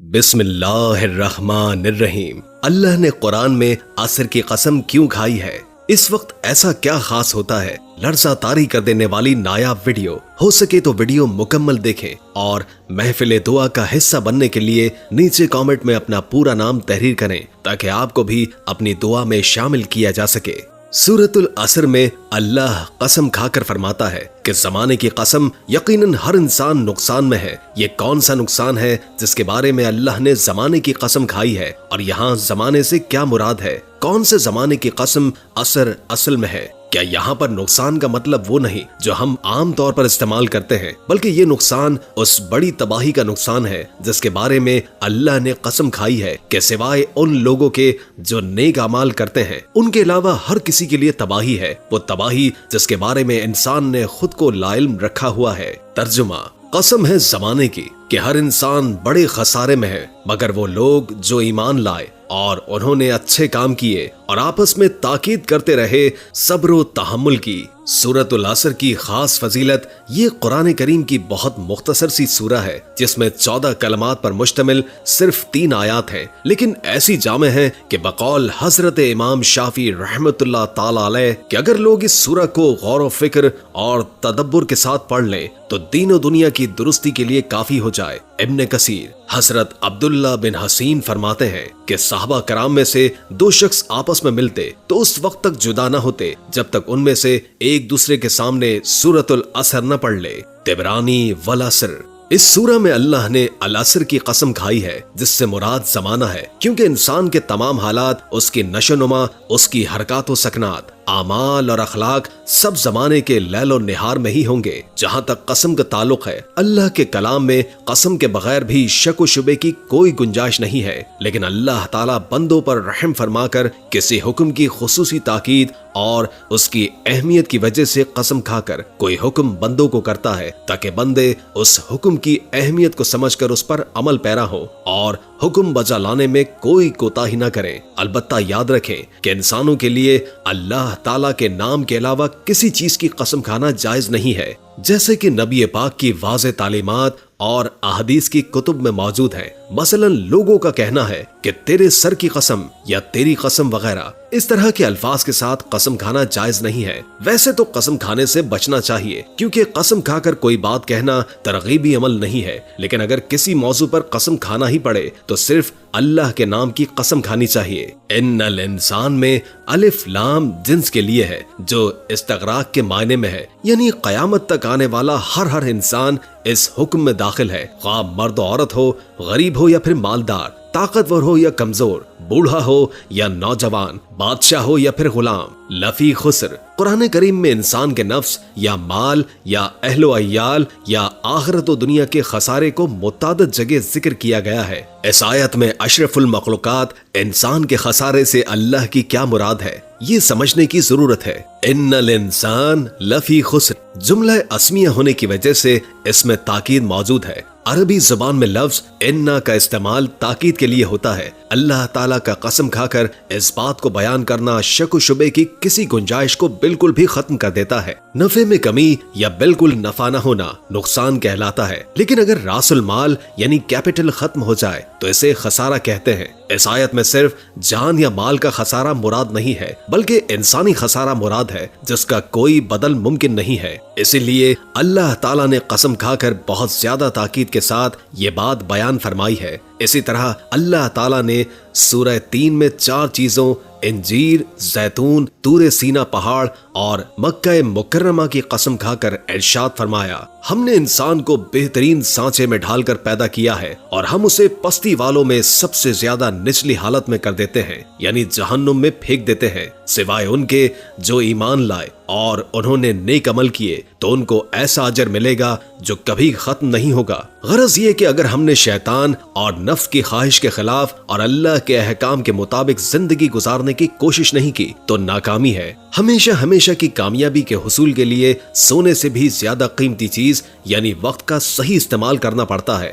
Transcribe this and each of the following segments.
بسم اللہ الرحمن الرحیم۔ اللہ نے قرآن میں عصر کی قسم کیوں کھائی ہے؟ اس وقت ایسا کیا خاص ہوتا ہے؟ لرزہ طاری کر دینے والی نایاب ویڈیو، ہو سکے تو ویڈیو مکمل دیکھیں اور محفل دعا کا حصہ بننے کے لیے نیچے کامنٹ میں اپنا پورا نام تحریر کریں تاکہ آپ کو بھی اپنی دعا میں شامل کیا جا سکے۔ سورۃ العصر میں اللہ قسم کھا کر فرماتا ہے کہ زمانے کی قسم، یقیناً ہر انسان نقصان میں ہے۔ یہ کون سا نقصان ہے جس کے بارے میں اللہ نے زمانے کی قسم کھائی ہے؟ اور یہاں زمانے سے کیا مراد ہے؟ کون سے زمانے کی قسم عصر اصل میں ہے؟ کیا یہاں پر نقصان کا مطلب وہ نہیں جو ہم عام طور پر استعمال کرتے ہیں، بلکہ یہ نقصان اس بڑی تباہی کا نقصان ہے جس کے بارے میں اللہ نے قسم کھائی ہے کہ سوائے ان لوگوں کے جو نیک اعمال کرتے ہیں، ان کے علاوہ ہر کسی کے لیے تباہی ہے، وہ تباہی جس کے بارے میں انسان نے خود کو لاعلم رکھا ہوا ہے۔ ترجمہ: قسم ہے زمانے کی کہ ہر انسان بڑے خسارے میں ہے مگر وہ لوگ جو ایمان لائے اور انہوں نے اچھے کام کیے اور آپس میں تاکید کرتے رہے صبر و تحمل کی۔ سورۃ العصر کی خاص فضیلت یہ قرآن کریم کی بہت مختصر سی سورہ ہے جس میں 14 کلمات پر مشتمل صرف 3 آیات ہیں، لیکن ایسی جامع ہیں کہ بقول حضرت امام شافعی رحمت اللہ تعالی علیہ کہ اگر لوگ اس سورہ کو غور و فکر اور تدبر کے ساتھ پڑھ لیں تو دین و دنیا کی درستی کے لیے کافی ہو جائے۔ ابن کثیر حضرت عبداللہ بن حسین فرماتے ہیں کہ صحابہ کرام میں سے 2 شخص آپس میں ملتے تو اس وقت تک جدا نہ ہوتے جب تک ان میں سے ایک دوسرے کے سامنے سورۃ العصر نہ پڑھ لے۔ طبرانی والعصر۔ اس سورہ میں اللہ نے العصر کی قسم کھائی ہے جس سے مراد زمانہ ہے، کیونکہ انسان کے تمام حالات، اس کی نشو نما، اس کی حرکات و سکنات، اعمال اور اخلاق سب زمانے کے لیل و نہار میں ہی ہوں گے۔ جہاں تک قسم کا تعلق ہے، اللہ کے کلام میں قسم کے بغیر بھی شک و شبے کی کوئی گنجائش نہیں ہے، لیکن اللہ تعالیٰ بندوں پر رحم فرما کر کسی حکم کی خصوصی تاکید اور اس کی اہمیت کی وجہ سے قسم کھا کر کوئی حکم بندوں کو کرتا ہے تاکہ بندے اس حکم کی اہمیت کو سمجھ کر اس پر عمل پیرا ہو اور حکم بجا لانے میں کوئی کوتاہی نہ کریں۔ البتہ یاد رکھیں کہ انسانوں کے لیے اللہ تعالیٰ کے نام کے علاوہ کسی چیز کی قسم کھانا جائز نہیں ہے، جیسے کہ نبی پاک کی واضح تعلیمات اور احادیث کی کتب میں موجود ہیں۔ مثلا لوگوں کا کہنا ہے کہ تیرے سر کی قسم یا تیری قسم وغیرہ، اس طرح کے الفاظ کے ساتھ قسم کھانا جائز نہیں ہے۔ ویسے تو قسم کھانے سے بچنا چاہیے کیونکہ قسم کھا کر کوئی بات کہنا ترغیبی عمل نہیں ہے، لیکن اگر کسی موضوع پر قسم کھانا ہی پڑے تو صرف اللہ کے نام کی قسم کھانی چاہیے۔ ان الانسان میں الف لام جنس کے لیے ہے جو استغراق کے معنی میں ہے، یعنی قیامت تک آنے والا ہر انسان اس حکم میں داخل ہے، خواہ مرد و عورت ہو، غریب ہو یا پھر مالدار، طاقتور ہو یا کمزور، بوڑھا ہو یا نوجوان، بادشاہ ہو یا پھر غلام۔ لفی خسر۔ قرآن کریم میں انسان کے نفس یا مال یا اہل و عیال یا آخرت و دنیا کے خسارے کو متعدد جگہ ذکر کیا گیا ہے۔ اس آیت میں اشرف المخلوقات انسان کے خسارے سے اللہ کی کیا مراد ہے، یہ سمجھنے کی ضرورت ہے۔ ان الانسان لفی خسر جملہ اسمیہ ہونے کی وجہ سے اس میں تاکید موجود ہے۔ عربی زبان میں لفظ انا کا استعمال تاکید کے لیے ہوتا ہے۔ اللہ تعالیٰ کا قسم کھا کر اس بات کو بیان کرنا شک و شبے کی کسی گنجائش کو بالکل بھی ختم کر دیتا ہے۔ نفع میں کمی یا بالکل نفع نہ ہونا نقصان کہلاتا ہے، لیکن اگر راس المال یعنی کیپٹل ختم ہو جائے تو اسے خسارہ کہتے ہیں۔ اس آیت میں صرف جان یا مال کا خسارہ مراد نہیں ہے بلکہ انسانی خسارہ مراد ہے جس کا کوئی بدل ممکن نہیں ہے۔ اسی لیے اللہ تعالیٰ نے قسم کھا کر بہت زیادہ تاکید کے ساتھ یہ بات بیان فرمائی ہے۔ اسی طرح اللہ تعالیٰ نے سورہ 3 میں 4 چیزوں انجیر، زیتون، طور سینا پہاڑ اور مکہ مکرمہ کی قسم کھا کر ارشاد فرمایا، ہم نے انسان کو بہترین سانچے میں ڈھال کر پیدا کیا ہے اور ہم اسے پستی والوں میں سب سے زیادہ نچلی حالت میں کر دیتے ہیں، یعنی جہنم میں پھینک دیتے ہیں، سوائے ان کے جو ایمان لائے اور انہوں نے نیک عمل کیے تو ان کو ایسا اجر ملے گا جو کبھی ختم نہیں ہوگا۔ غرض یہ کہ اگر ہم نے شیطان اور نفس کی خواہش کے خلاف اور اللہ کے احکام کے مطابق زندگی گزارنے کی کوشش نہیں کی تو ناکامی ہے۔ ہمیشہ کی کامیابی کے حصول کے لیے سونے سے بھی زیادہ قیمتی چیز یعنی وقت کا صحیح استعمال کرنا پڑتا ہے۔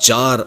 4